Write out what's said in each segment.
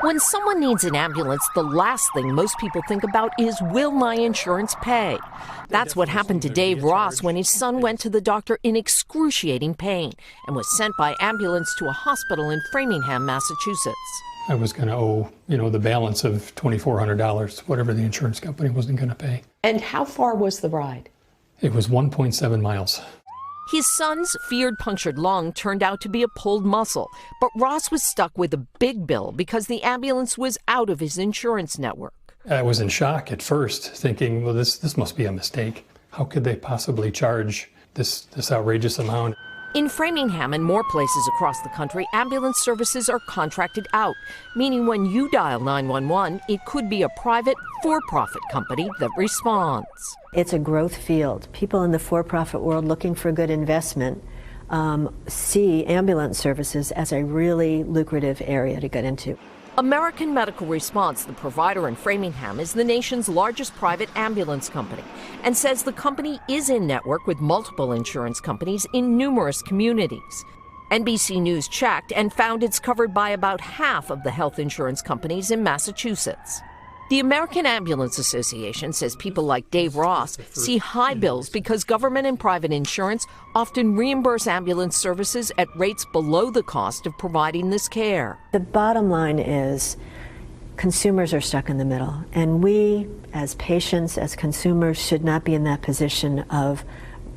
When someone needs an ambulance, the last thing most people think about is, will my insurance pay? That's what happened to Dave Ross when his son went to the doctor in excruciating pain and was sent by ambulance to a hospital in Framingham, Massachusetts. I was going to owe, the balance of $2,400, whatever the insurance company wasn't going to pay. And how far was the ride? It was 1.7 miles. His son's feared punctured lung turned out to be a pulled muscle, but Ross was stuck with a big bill because the ambulance was out of his insurance network. I was in shock at first, thinking, well, this must be a mistake. How could they possibly charge this outrageous amount? In Framingham and more places across the country, ambulance services are contracted out, meaning when you dial 911, it could be a private, for-profit company that responds. It's a growth field. People in the for-profit world looking for good investment see ambulance services as a really lucrative area to get into. American Medical Response, the provider in Framingham, is the nation's largest private ambulance company and says the company is in network with multiple insurance companies in numerous communities. NBC News checked and found it's covered by about half of the health insurance companies in Massachusetts. The American Ambulance Association says people like Dave Ross see high bills because government and private insurance often reimburse ambulance services at rates below the cost of providing this care. The bottom line is consumers are stuck in the middle, and we, as patients, as consumers, should not be in that position of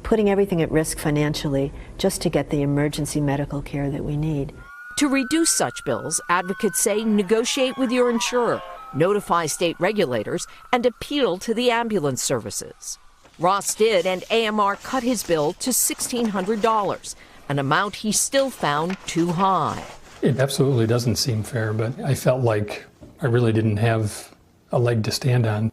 putting everything at risk financially just to get the emergency medical care that we need. To reduce such bills, advocates say negotiate with your insurer, notify state regulators, and appeal to the ambulance services. Ross did, and AMR cut his bill to $1,600, an amount he still found too high. It absolutely doesn't seem fair, but I felt like I really didn't have a leg to stand on.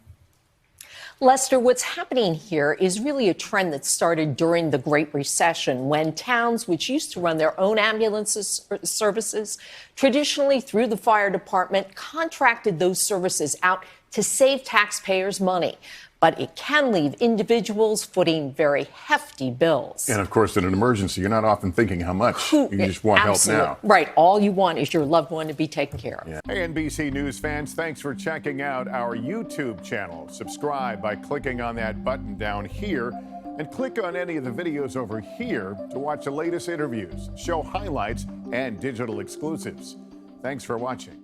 Lester, what's happening here is really a trend that started during the Great Recession, when towns which used to run their own ambulance services, traditionally through the fire department, contracted those services out to save taxpayers money. But it can leave individuals footing very hefty bills. And of course, in an emergency, you're not often thinking how much. You just want help now. Right. All you want is your loved one to be taken care of. Yeah. Hey, NBC News fans, thanks for checking out our YouTube channel. Subscribe by clicking on that button down here, and click on any of the videos over here to watch the latest interviews, show highlights, and digital exclusives. Thanks for watching.